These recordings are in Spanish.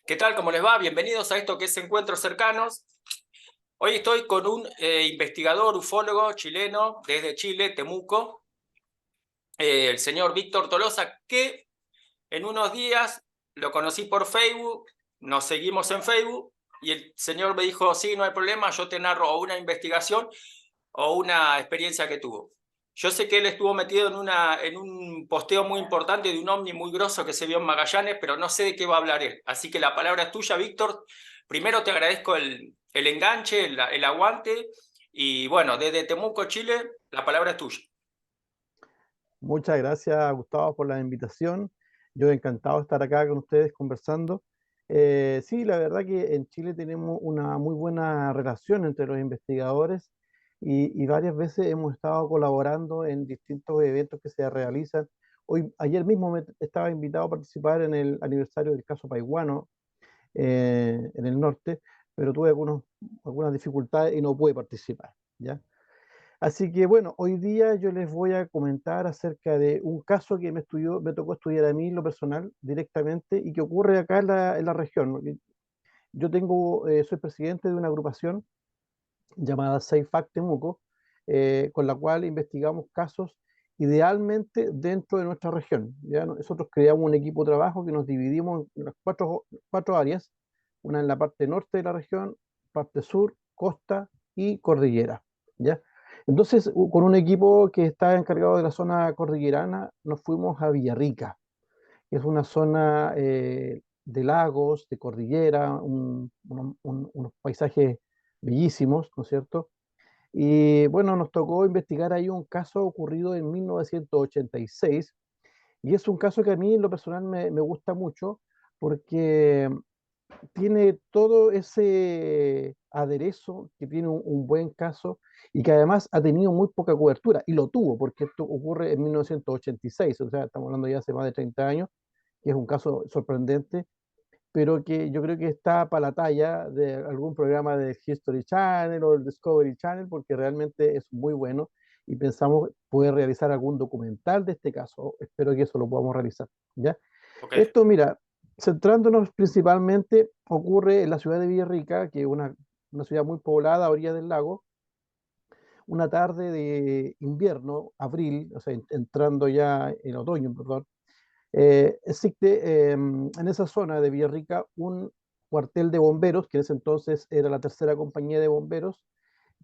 ¿Qué tal? ¿Cómo les va? Bienvenidos a esto que es Encuentros Cercanos. Hoy estoy con un investigador ufólogo chileno desde Chile, Temuco, el señor Víctor Tolosa, que en unos días lo conocí por Facebook, nos seguimos en Facebook y el señor me dijo, sí, no hay problema, yo te narro o una investigación o una experiencia que tuvo. Yo sé que él estuvo metido en un posteo muy importante de un ovni muy grosso que se vio en Magallanes, pero no sé de qué va a hablar él. Así que la palabra es tuya, Víctor. Primero te agradezco el enganche, el aguante. Y bueno, desde Temuco, Chile, la palabra es tuya. Muchas gracias, Gustavo, por la invitación. Yo encantado de estar acá con ustedes conversando. Sí, la verdad que en Chile tenemos una muy buena relación entre los investigadores y varias veces hemos estado colaborando en distintos eventos que se realizan. Ayer mismo estaba invitado a participar en el aniversario del caso Paiguano en el norte, pero tuve algunas dificultades y no pude participar, ¿ya? Así que bueno, hoy día yo les voy a comentar acerca de un caso que me tocó estudiar a mí en lo personal directamente y que ocurre acá en la región. Yo soy presidente de una agrupación llamada SafeFact Temuco, con la cual investigamos casos idealmente dentro de nuestra región. ¿Ya? Nosotros creamos un equipo de trabajo que nos dividimos en las cuatro áreas, una en la parte norte de la región, parte sur, costa y cordillera. ¿Ya? Entonces, con un equipo que está encargado de la zona cordillerana, nos fuimos a Villarrica, que es una zona de lagos, de cordillera, unos paisajes bellísimos, ¿no es cierto? Y bueno, nos tocó investigar ahí un caso ocurrido en 1986, y es un caso que a mí en lo personal me gusta mucho porque tiene todo ese aderezo que tiene un buen caso y que además ha tenido muy poca cobertura, y lo tuvo porque esto ocurre en 1986, o sea, estamos hablando ya hace más de 30 años, que es un caso sorprendente, pero que yo creo que está para la talla de algún programa de History Channel o el Discovery Channel, porque realmente es muy bueno y pensamos poder realizar algún documental de este caso. Espero que eso lo podamos realizar, ¿ya? Ok. Esto, mira, centrándonos principalmente, ocurre en la ciudad de Villarrica, que es una ciudad muy poblada a orillas del lago, una tarde de invierno, abril, o sea, entrando ya en otoño, perdón. Existe en esa zona de Villarrica un cuartel de bomberos, que en ese entonces era la tercera compañía de bomberos,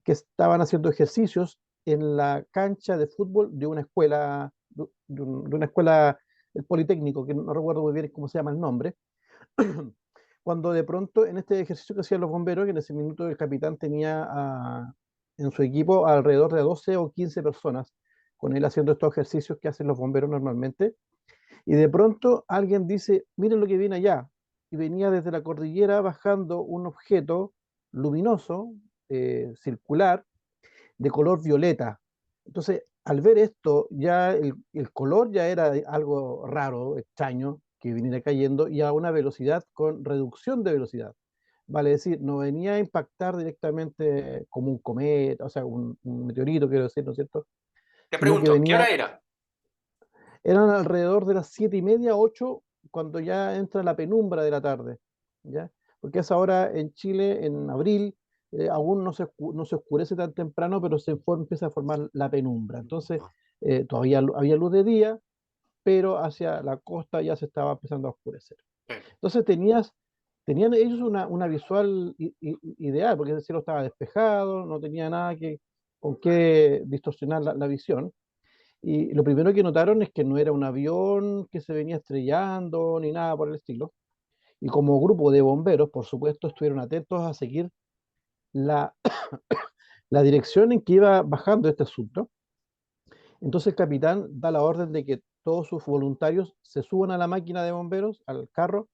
que estaban haciendo ejercicios en la cancha de fútbol de una escuela, de una escuela, el Politécnico, que no recuerdo muy bien cómo se llama el nombre, cuando de pronto en este ejercicio que hacían los bomberos, que en ese minuto el capitán tenía en su equipo alrededor de 12 o 15 personas, con él haciendo estos ejercicios que hacen los bomberos normalmente, y de pronto alguien dice, miren lo que viene allá. Y venía desde la cordillera bajando un objeto luminoso, circular, de color violeta. Entonces, al ver esto, ya el color ya era algo raro, extraño, que viniera cayendo y a una velocidad con reducción de velocidad. Vale decir, no venía a impactar directamente como un cometa, o sea, un meteorito, quiero decir, ¿no es cierto? Te Sino que pregunto, ¿qué venía, hora era? eran alrededor de las 7:30, 8, cuando ya entra la penumbra de la tarde, ¿ya? Porque a esa hora en Chile, en abril, aún no se oscurece tan temprano, pero empieza a formar la penumbra. Entonces, todavía había luz de día, pero hacia la costa ya se estaba empezando a oscurecer. Entonces tenían ellos una visual ideal, porque el cielo estaba despejado, no tenía nada con qué distorsionar la visión. Y lo primero que notaron es que no era un avión que se venía estrellando ni nada por el estilo. Y como grupo de bomberos, por supuesto, estuvieron atentos a seguir la, la dirección en que iba bajando este asunto. Entonces el capitán da la orden de que todos sus voluntarios se suban a la máquina de bomberos, al carro,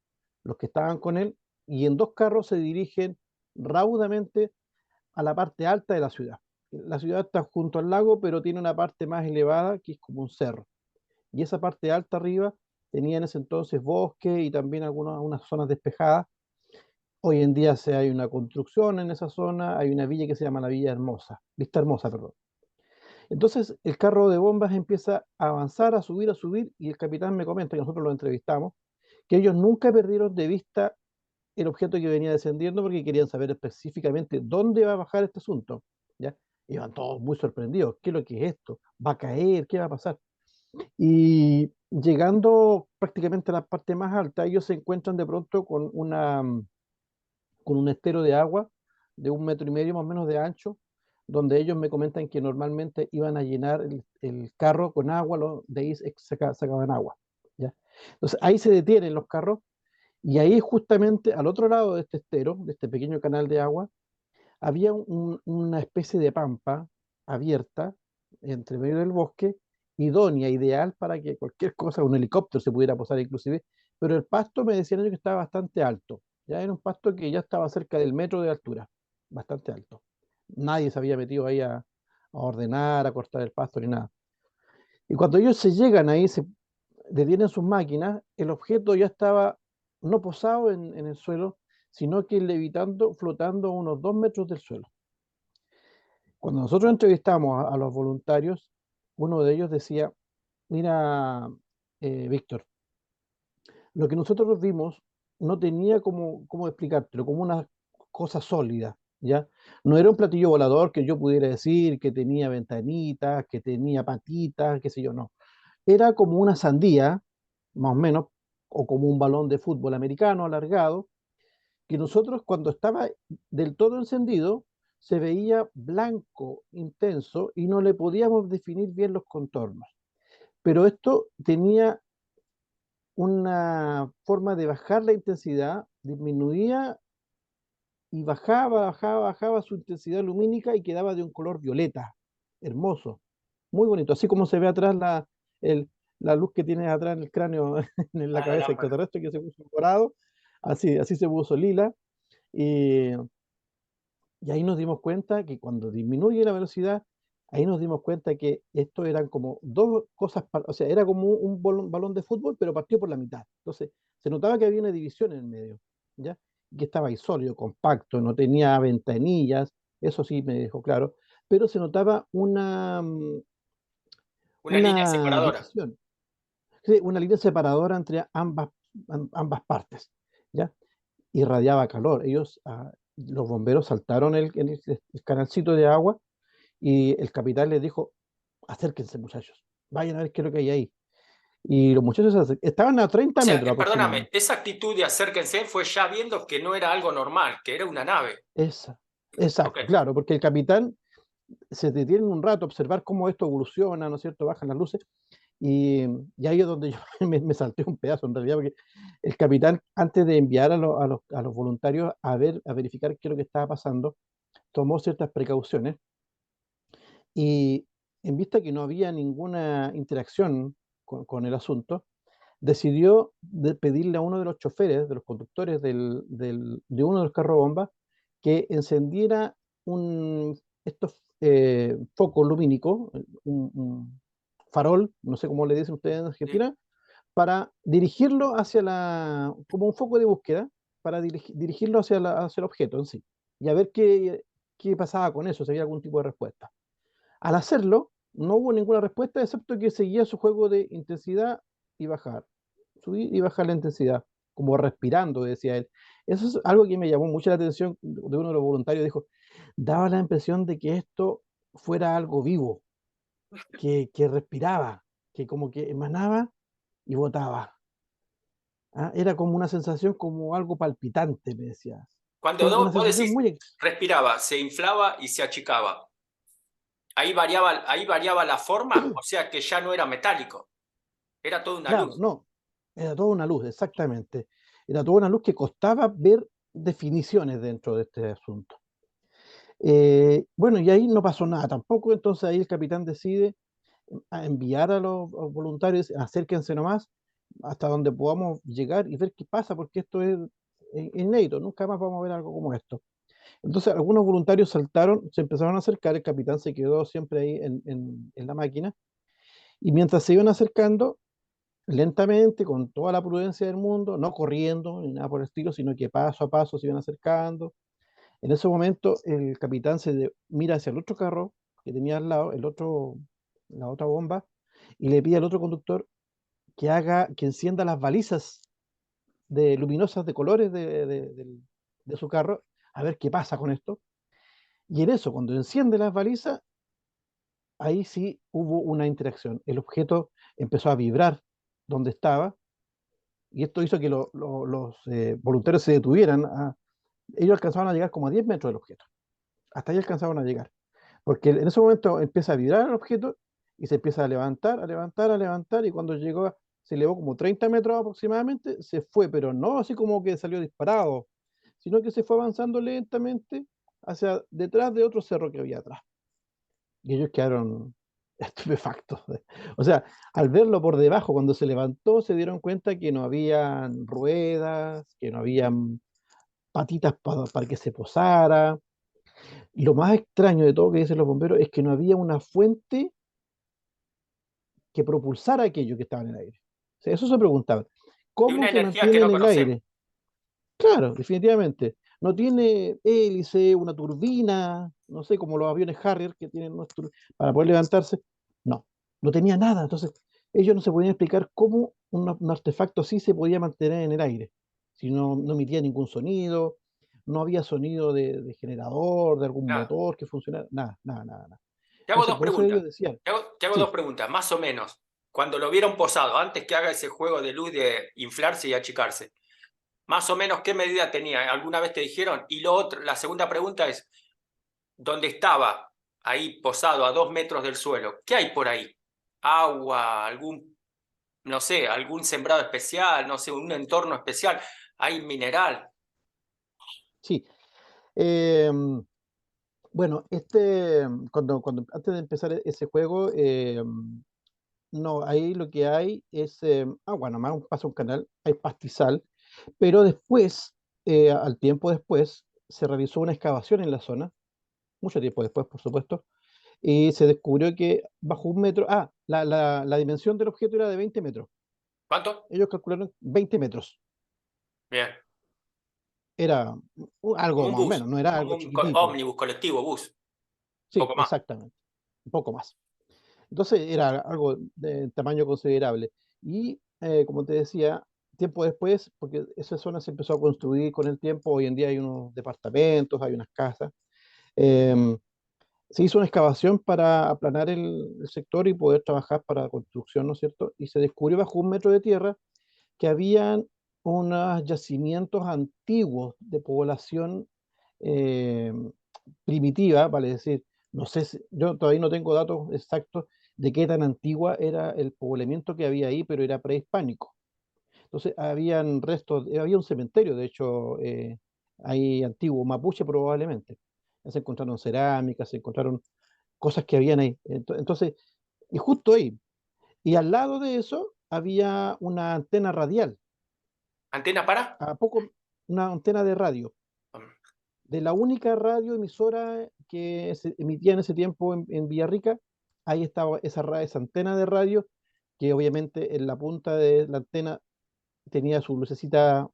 los que estaban con él, y en dos carros se dirigen raudamente a la parte alta de la ciudad. La ciudad está junto al lago, pero tiene una parte más elevada que es como un cerro. Y esa parte alta arriba tenía en ese entonces bosque y también unas zonas despejadas. Hoy en día hay una construcción en esa zona, hay una villa que se llama la Villa Hermosa, Vista Hermosa, perdón. Entonces el carro de bombas empieza a avanzar, a subir, y el capitán me comenta, que nosotros lo entrevistamos, que ellos nunca perdieron de vista el objeto que venía descendiendo porque querían saber específicamente dónde va a bajar este asunto. ¿Ya? Iban todos muy sorprendidos. ¿Qué es lo que es esto? ¿Va a caer? ¿Qué va a pasar? Y llegando prácticamente a la parte más alta, ellos se encuentran de pronto con un estero de agua de 1,5 metros más o menos de ancho, donde ellos me comentan que normalmente iban a llenar el carro con agua, de ahí sacaban agua. ¿Ya? Entonces ahí se detienen los carros y ahí justamente al otro lado de este estero, de este pequeño canal de agua, había una especie de pampa abierta entre medio del bosque, idónea, ideal para que cualquier cosa, un helicóptero se pudiera posar inclusive, pero el pasto me decían ellos que estaba bastante alto, ya era un pasto que ya estaba cerca del metro de altura, bastante alto. Nadie se había metido ahí a ordenar, a cortar el pasto ni nada. Y cuando ellos se llegan ahí, se detienen sus máquinas, el objeto ya estaba no posado en el suelo, sino que levitando, flotando a unos 2 metros del suelo. Cuando nosotros entrevistamos a los voluntarios, uno de ellos decía, mira, Víctor, lo que nosotros vimos no tenía cómo explicártelo, como una cosa sólida, ¿ya? No era un platillo volador que yo pudiera decir que tenía ventanitas, que tenía patitas, qué sé yo, no. Era como una sandía, más o menos, o como un balón de fútbol americano alargado, que nosotros cuando estaba del todo encendido se veía blanco, intenso, y no le podíamos definir bien los contornos. Pero esto tenía una forma de bajar la intensidad, disminuía y bajaba su intensidad lumínica y quedaba de un color violeta, hermoso, muy bonito, así como se ve atrás la luz que tiene atrás en el cráneo, en la Ah, la cabeza lámpara. extraterrestre que se puso dorado, así se puso lila. Y Y ahí nos dimos cuenta que cuando disminuye la velocidad, ahí nos dimos cuenta que esto eran como dos cosas, o sea, era como un balón de fútbol, pero partió por la mitad. Entonces, se notaba que había una división en el medio, ¿ya? Y que estaba ahí sólido, compacto, no tenía ventanillas, eso sí me dejó claro, pero se notaba Una línea una separadora. división, sí, una línea separadora entre ambas partes, ¿ya? Irradiaba calor. Los bomberos saltaron el canalcito de agua y el capitán les dijo, acérquense muchachos, vayan a ver qué es lo que hay ahí. Y los muchachos estaban a O 30 sea, metros perdóname, aproximadamente. esa actitud de acérquense fue ya viendo que no era algo normal, que era una nave. Esa, Ok. exacto, claro, porque el capitán se detiene un rato a observar cómo esto evoluciona, ¿no es cierto? Bajan las luces. Y ahí es donde yo me salté un pedazo en realidad, porque el capitán, antes de enviar a los voluntarios a verificar qué es lo que estaba pasando, tomó ciertas precauciones y en vista que no había ninguna interacción con el asunto, decidió pedirle a uno de los choferes, de los conductores de uno de los carros bomba, que encendiera estos focos lumínicos, un farol, no sé cómo le dicen ustedes en Sí. Argentina, para dirigirlo como un foco de búsqueda, para dirigirlo hacia el objeto en sí, y a ver qué pasaba con eso, si había algún tipo de respuesta. Al hacerlo, no hubo ninguna respuesta, excepto que seguía su juego de intensidad y bajar, subir y bajar la intensidad, como respirando, decía él. Eso es algo que me llamó mucho la atención de uno de los voluntarios, dijo, daba la impresión de que esto fuera algo vivo, que respiraba, que como que emanaba y botaba. ¿Ah? Era como una sensación, como algo palpitante, me decías. Cuando Fue una vos sensación decís muy. respiraba, se inflaba y se achicaba, ahí variaba la forma, o sea que ya no era metálico, era toda una Claro, luz. no, era toda una luz, exactamente. Era toda una luz que costaba ver definiciones dentro de este asunto. Bueno, y ahí no pasó nada tampoco, entonces ahí el capitán decide a enviar a los voluntarios, acérquense nomás hasta donde podamos llegar y ver qué pasa, porque esto es inédito, nunca más vamos a ver algo como esto. Entonces algunos voluntarios saltaron, se empezaron a acercar, el capitán se quedó siempre ahí en la máquina, y mientras se iban acercando, lentamente, con toda la prudencia del mundo, no corriendo ni nada por el estilo, sino que paso a paso se iban acercando. En ese momento, el capitán mira hacia el otro carro que tenía al lado, la otra bomba, y le pide al otro conductor que encienda las balizas luminosas de colores de su carro, a ver qué pasa con esto. Y en eso, cuando enciende las balizas, ahí sí hubo una interacción. El objeto empezó a vibrar donde estaba, y esto hizo que los voluntarios se detuvieran. Ellos alcanzaban a llegar como a 10 metros del objeto. Hasta ahí alcanzaban a llegar. Porque en ese momento empieza a vibrar el objeto y se empieza a levantar, a levantar, a levantar, y cuando llegó, se elevó como 30 metros aproximadamente, se fue, pero no así como que salió disparado, sino que se fue avanzando lentamente hacia detrás de otro cerro que había atrás. Y ellos quedaron estupefactos. O sea, al verlo por debajo, cuando se levantó, se dieron cuenta que no habían ruedas, que no habían patitas para que se posara. Y lo más extraño de todo que dicen los bomberos es que no había una fuente que propulsara aquello que estaba en el aire. O sea, eso se preguntaban. Y ¿Cómo una se energía que mantiene no en el conocemos. aire? Claro, definitivamente. No tiene hélice, una turbina, no sé, como los aviones Harrier que tienen para poder levantarse. No, no tenía nada. Entonces, ellos no se podían explicar cómo un artefacto así se podía mantener en el aire. Si no emitía ningún sonido, no había sonido de generador, de algún Nada. motor que funcionara, nada, nada, nada, nada. Te hago Entonces, dos por eso preguntas. ellos decían, Te hago dos sí, preguntas, más o menos. Cuando lo vieron posado, antes que haga ese juego de luz de inflarse y achicarse, más o menos qué medida tenía. ¿Alguna vez te dijeron? Y lo otro, la segunda pregunta es, ¿dónde estaba ahí posado a 2 metros del suelo? ¿Qué hay por ahí? Agua, algún, no sé, algún sembrado especial, no sé, un entorno especial. ¿Hay mineral? sí. Bueno, antes de empezar ese juego, no, ahí lo que hay es agua, nomás pasa un canal, hay pastizal, pero después, al tiempo después, se realizó una excavación en la zona, mucho tiempo después, por supuesto, y se descubrió que bajo 1 metro, la dimensión del objeto era de 20 metros. ¿Cuánto? Ellos calcularon 20 metros. Bien. Era Como algo un más o bus, menos, no era como algo un chiquitito. ómnibus colectivo, bus, Sí, poco más. exactamente, un poco más. Entonces era algo de tamaño considerable. Y como te decía, tiempo después, porque esa zona se empezó a construir con el tiempo, hoy en día hay unos departamentos, hay unas casas, em, se hizo una excavación para aplanar el sector y poder trabajar para la construcción, ¿no es cierto? Y se descubrió bajo 1 metro de tierra que habían unos yacimientos antiguos de población eh, primitiva, vale decir, no sé, yo todavía no tengo datos exactos de qué tan antigua era el poblamiento que había ahí, pero era prehispánico. Entonces, habían restos, había un cementerio, de hecho, ahí antiguo, mapuche probablemente. Se encontraron cerámicas, se encontraron cosas que habían ahí. Entonces, y justo ahí, y al lado de eso había una antena radial, ¿Antena para? a poco, una antena de radio, de la única radioemisora que se emitía en ese tiempo en Villarrica. Ahí estaba esa antena de radio, que obviamente en la punta de la antena tenía su lucecita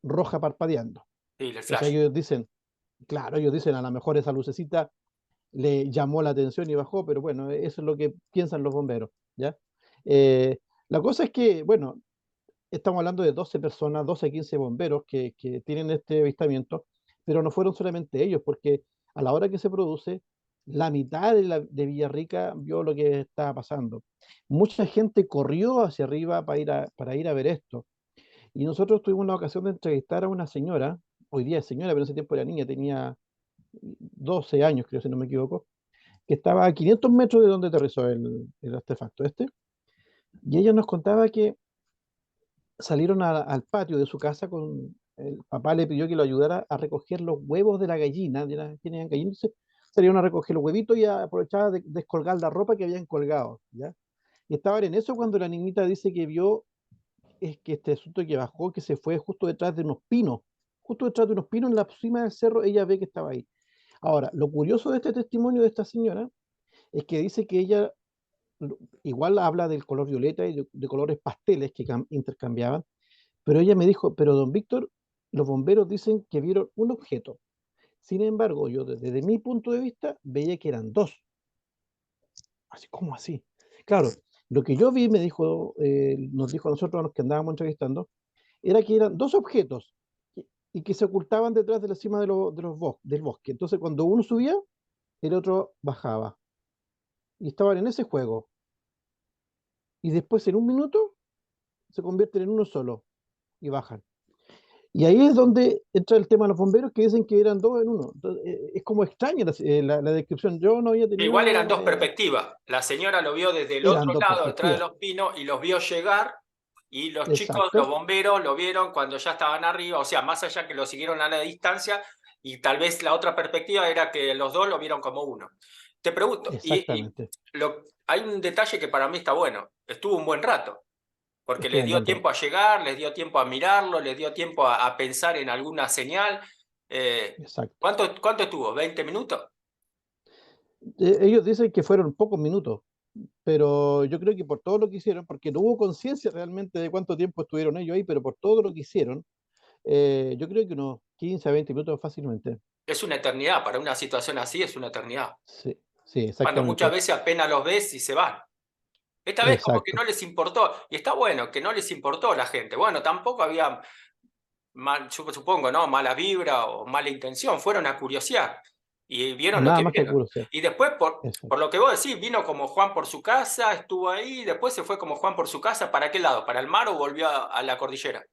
roja parpadeando. Sí, el Entonces flash. ellos dicen, claro, ellos dicen, a lo mejor esa lucecita le llamó la atención y bajó, pero bueno, eso es lo que piensan los bomberos, ¿ya? La cosa es que, bueno, estamos hablando de 12 personas, 12 a 15 bomberos que tienen este avistamiento, pero no fueron solamente ellos, porque a la hora que se produce, la mitad de Villarrica vio lo que estaba pasando. Mucha gente corrió hacia arriba para ir a ver esto. Y nosotros tuvimos la ocasión de entrevistar a una señora, hoy día es señora, pero en ese tiempo era niña, tenía 12 años, creo, si no me equivoco, que estaba a 500 metros de donde aterrizó el artefacto este. Y ella nos contaba que salieron al patio de su casa con el papá le pidió que lo ayudara a recoger los huevos de la gallina, tenían gallinas, entonces salieron a recoger los huevitos y aprovechaba de descolgar la ropa que habían colgado, ¿ya? Y estaban en eso cuando la niñita dice que vio es que este asunto que bajó, que se fue justo detrás de unos pinos en la cima del cerro, ella ve que estaba ahí. Ahora, lo curioso de este testimonio de esta señora es que dice que ella igual habla del color violeta y de colores pasteles que intercambiaban, pero ella me dijo, pero don Víctor, los bomberos dicen que vieron un objeto. Sin embargo, yo desde mi punto de vista veía que eran dos. Así, ¿cómo así? Claro, lo que yo vi, nos dijo a nosotros a los que andábamos entrevistando, era que eran dos objetos y que se ocultaban detrás de la cima del bosque. Entonces, cuando uno subía, el otro bajaba. Y estaban en ese juego. Y después, en un minuto, se convierten en uno solo y bajan. Y ahí es donde entra el tema de los bomberos que dicen que eran dos en uno. Entonces, es como extraña la descripción. Yo no había Igual eran tenido... dos perspectivas. La señora lo vio desde el eran otro dos lado, detrás de perspectivas. los pinos, y los vio llegar. Y los chicos, los Exacto, bomberos, lo vieron cuando ya estaban arriba, o sea, más allá que lo siguieron a la distancia, y tal vez la otra perspectiva era que los dos lo vieron como uno. Te pregunto, exactamente. hay un detalle que para mí está bueno. Estuvo un buen rato, porque Estuvo les un dio buen tiempo rato. a llegar, les dio tiempo a mirarlo, les dio tiempo a pensar en alguna señal. Eh, Exacto. ¿Cuánto estuvo? ¿20 minutos? Ellos dicen que fueron pocos minutos, pero yo creo que por todo lo que hicieron, porque no hubo conciencia realmente de cuánto tiempo estuvieron ellos ahí, pero por todo lo que hicieron, yo creo que unos 15 a 20 minutos fácilmente. Es una eternidad, para una situación así es una eternidad. Sí, sí, Cuando muchas exactamente. veces apenas los ves y se van. Esta vez como que Exacto. no les importó, y está bueno que no les importó a la gente. Bueno, tampoco había, yo supongo, ¿no? Mala vibra o mala intención, fueron a curiosear y vieron lo Nada que más que vieron. curiosidad. Y después, por Exacto. lo que vos decís, vino como Juan por su casa, estuvo ahí, después se fue como Juan por su casa, ¿para qué lado? ¿Para el mar o volvió a la cordillera?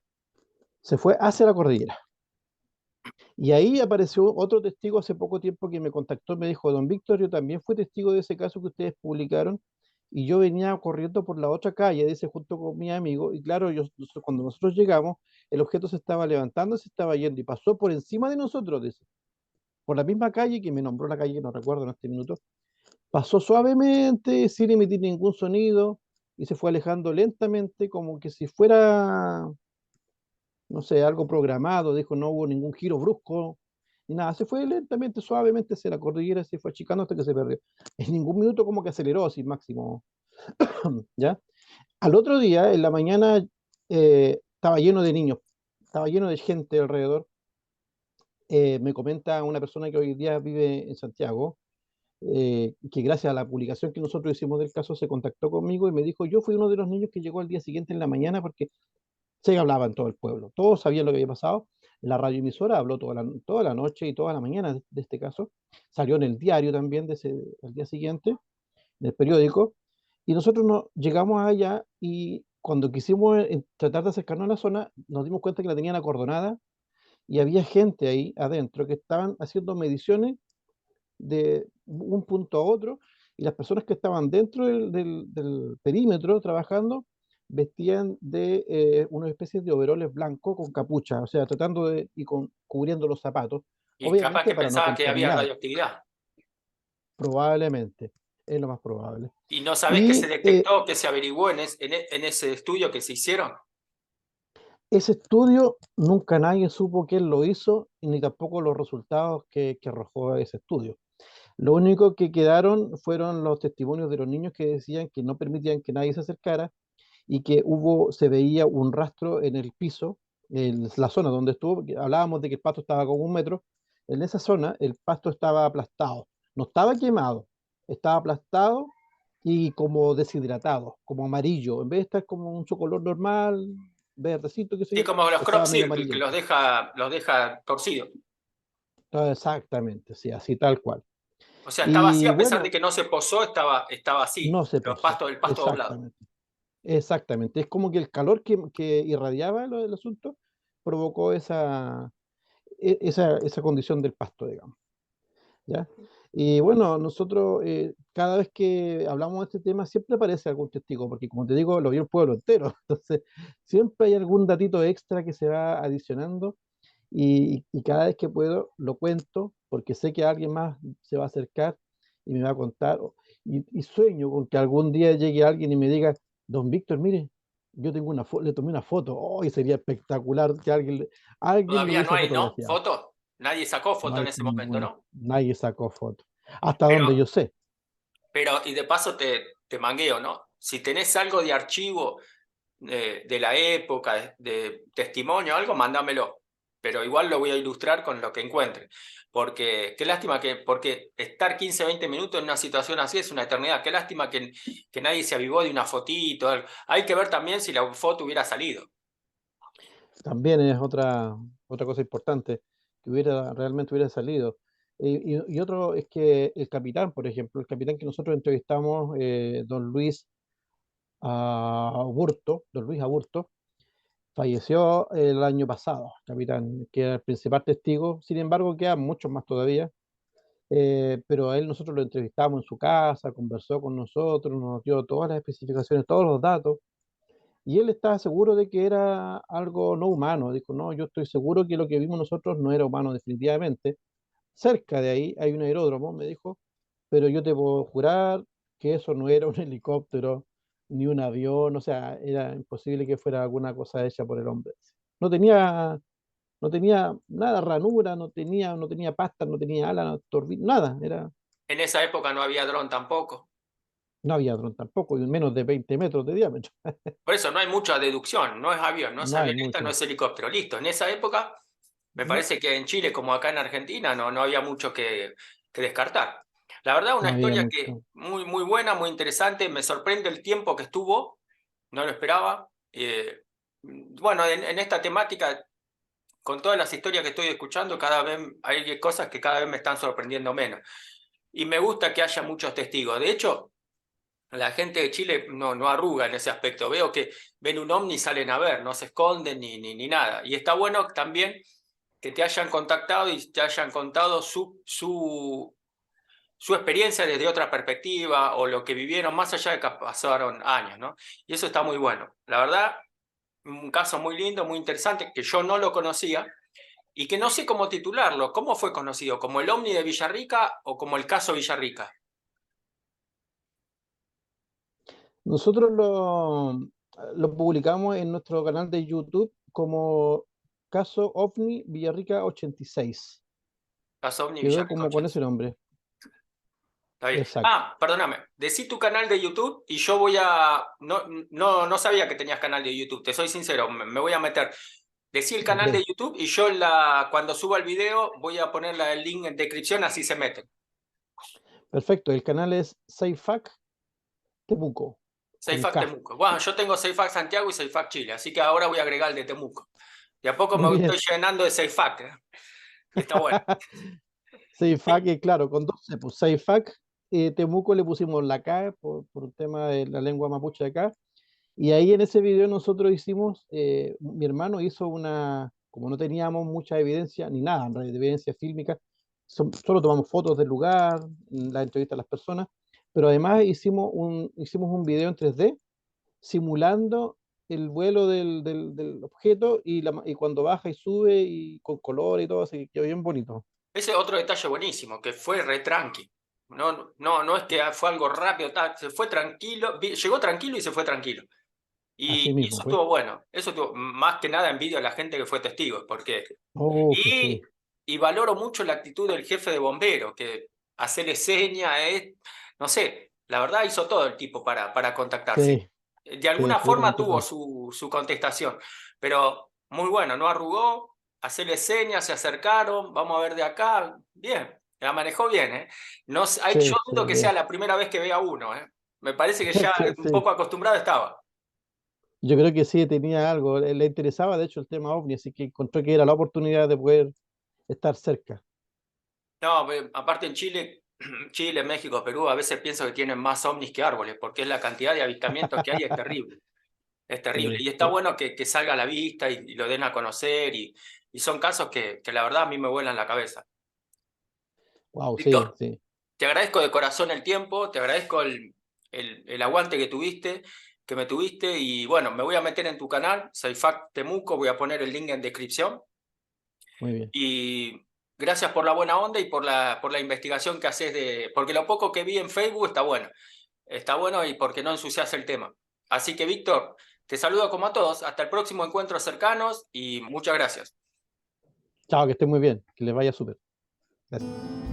Se fue hacia la cordillera. Y ahí apareció otro testigo hace poco tiempo que me contactó, me dijo, don Víctor, yo también fui testigo de ese caso que ustedes publicaron y yo venía corriendo por la otra calle, dice, junto con mi amigo, y claro, cuando nosotros llegamos, el objeto se estaba levantando, se estaba yendo y pasó por encima de nosotros, dice, por la misma calle que me nombró la calle, que no recuerdo en este minuto, pasó suavemente, sin emitir ningún sonido y se fue alejando lentamente, como que si fuera, no sé, algo programado, dijo, no hubo ningún giro brusco, ni nada, se fue lentamente, suavemente hacia la cordillera, se fue achicando hasta que se perdió. En ningún minuto como que aceleró así máximo, ¿ya? Al otro día, en la mañana, estaba lleno de niños, estaba lleno de gente alrededor. Me comenta una persona que hoy día vive en Santiago, que gracias a la publicación que nosotros hicimos del caso se contactó conmigo y me dijo, yo fui uno de los niños que llegó al día siguiente en la mañana porque se hablaba en todo el pueblo, todos sabían lo que había pasado, la radioemisora habló toda la noche y toda la mañana de este caso, salió en el diario también el día siguiente, del periódico, y nosotros llegamos allá y cuando quisimos tratar de acercarnos a la zona, nos dimos cuenta que la tenían acordonada y había gente ahí adentro que estaban haciendo mediciones de un punto a otro, y las personas que estaban dentro del perímetro trabajando vestían de unas especies de overoles blancos con capucha, o sea, tratando cubriendo los zapatos, Y capaz obviamente que para no pensaba que había contaminar, radioactividad. probablemente, es lo más probable. ¿Y no sabés qué se Y detectó, qué se averiguó en ese estudio que se hicieron? ese estudio nunca nadie supo quién lo hizo, y ni tampoco los resultados que arrojó ese estudio. Lo único que quedaron fueron los testimonios de los niños que decían que no permitían que nadie se acercara y que se veía un rastro en el piso, en la zona donde estuvo, porque hablábamos de que el pasto estaba como 1 metro, en esa zona el pasto estaba aplastado, no estaba quemado, estaba aplastado y como deshidratado, como amarillo, en vez de estar como un su color normal, verdecito, qué sé Sí, yo, como los crop estaba medio circle, que amarillento. los deja torcidos. Exactamente, sí, así tal cual. O sea, estaba así Y a pesar de bueno, que no se posó, estaba así, no se posó, el pasto doblado. exactamente. Exactamente, es como que el calor que irradiaba el asunto provocó esa condición del pasto, digamos, ¿ya? Y bueno, nosotros cada vez que hablamos de este tema siempre aparece algún testigo, porque como te digo, lo vio el pueblo entero, entonces siempre hay algún datito extra que se va adicionando y cada vez que puedo lo cuento, porque sé que alguien más se va a acercar y me va a contar, y sueño con que algún día llegue alguien y me diga, don Víctor, mire, yo tengo le tomé una foto, oh, y sería espectacular que alguien lo Todavía no hubiese hay, ¿no? fotografiado. ¿Foto? Nadie sacó No foto en hay ese momento, ninguna, ¿no? nadie sacó foto, hasta Pero, donde yo sé. y de paso te mangueo, ¿no? Si tenés algo de archivo de la época, de testimonio, algo, mándamelo. Pero igual lo voy a ilustrar con lo que encuentre. Porque qué lástima porque estar 15 20 minutos en una situación así es una eternidad. Qué lástima que nadie se avivó de una fotito. Hay que ver también si la foto hubiera salido. También es otra cosa importante que realmente hubiera salido. Y otro es que el capitán, por ejemplo, el capitán que nosotros entrevistamos, don Luis Aburto, falleció el año pasado, capitán, que era el principal testigo. Sin embargo, quedan muchos más todavía. Pero a él nosotros lo entrevistamos en su casa, conversó con nosotros, nos dio todas las especificaciones, todos los datos. Y él estaba seguro de que era algo no humano. Dijo, no, yo estoy seguro que lo que vimos nosotros no era humano definitivamente. Cerca de ahí hay un aeródromo, me dijo, pero yo te puedo jurar que eso no era un helicóptero ni un avión, o sea, era imposible que fuera alguna cosa hecha por el hombre. No tenía, no tenía nada, ranura, no tenía pasta, no tenía ala, no, nada, En esa época no había dron tampoco. no había dron tampoco, y menos de 20 metros de diámetro. Por eso no hay mucha deducción, no es avión, no es No hay avioneta, no mucho. es helicóptero. Listo, en esa época me No, parece que en Chile, como acá en Argentina, no había mucho que descartar. La verdad, no una había historia que mucho. muy buena, muy interesante. Me sorprende el tiempo que estuvo, no lo esperaba. Bueno, en esta temática, con todas las historias que estoy escuchando, cada vez hay cosas que cada vez me están sorprendiendo menos. Y me gusta que haya muchos testigos. De hecho, la gente de Chile no arruga en ese aspecto. Veo que ven un ovni y salen a ver, no se esconden ni nada. Y está bueno también que te hayan contactado y te hayan contado su experiencia desde otra perspectiva o lo que vivieron, más allá de que pasaron años, ¿no? Y eso está muy bueno. La verdad, un caso muy lindo, muy interesante, que yo no lo conocía y que no sé cómo titularlo. ¿Cómo fue conocido? ¿Como el ovni de Villarrica o como el caso Villarrica? Nosotros lo publicamos en nuestro canal de YouTube como Caso OVNI Villarrica 86. Caso ovni Quedó Villarrica como con 80. ese nombre. Está bien. Exacto. Ah, perdóname. Decí tu canal de YouTube y yo no sabía que tenías canal de YouTube, te soy sincero, me voy a meter. Decí el canal de Ok. YouTube y yo cuando suba el video voy a poner el link en descripción, así se meten. Perfecto. El canal es Seifac Temuco, con Seifac K. Temuco. Bueno, yo tengo Seifac Santiago y Seifac Chile, así que ahora voy a agregar el de Temuco. De a poco Muy me bien. estoy llenando de Seifac, ¿eh? Y está bueno. Seifac, claro, con dos C, pues Seifac. Temuco le pusimos la K por un tema de la lengua mapuche de acá. Y ahí en ese video nosotros hicimos, mi hermano hizo como no teníamos mucha evidencia, ni nada en realidad, de evidencia fílmica, solo tomamos fotos del lugar, la entrevista a las personas, pero además hicimos un video en 3D simulando el vuelo del objeto y cuando baja y sube y con color y todo, así que quedó bien bonito. Ese es otro detalle buenísimo, que fue re tranqui. No es que fue algo rápido, se fue tranquilo, llegó tranquilo y se fue tranquilo. Así Y mismo, eso pues. estuvo bueno. Eso estuvo, más que nada envidio a la gente que fue testigo, porque. Oh, que Y, sí. y valoro mucho la actitud del jefe de bomberos, que hacerle seña, no sé, la verdad hizo todo el tipo para contactarse. Sí, De sí, alguna forma absolutamente tuvo todo. su contestación, pero muy bueno, no arrugó, hacerle señas, se acercaron, vamos a ver de acá, bien, la manejó bien, ¿eh? No, yo Sí, sí, dudo que sea bien. la primera vez que vea uno, ¿eh? Me parece que ya un Sí. poco acostumbrado estaba. Yo creo que sí, tenía algo, le interesaba de hecho el tema OVNI, así que encontró que era la oportunidad de poder estar cerca. No, aparte en Chile, Chile, México, Perú, a veces pienso que tienen más ovnis que árboles, porque es la cantidad de avistamientos que hay es terrible. Es terrible. Sí, Y está sí. bueno que salga a la vista y lo den a conocer. Y son casos que la verdad a mí me vuelan la cabeza. Wow, sí, Víctor, sí. te agradezco de corazón el tiempo, te agradezco el aguante que me tuviste. Y bueno, me voy a meter en tu canal, Saifac Temuco, voy a poner el link en descripción. Muy bien. Y gracias por la buena onda y por la investigación que haces porque lo poco que vi en Facebook está bueno. Está bueno y porque no ensucias el tema. Así que, Víctor, te saludo como a todos. Hasta el próximo encuentro cercanos y muchas gracias. Chao, que esté muy bien, que les vaya súper. Gracias.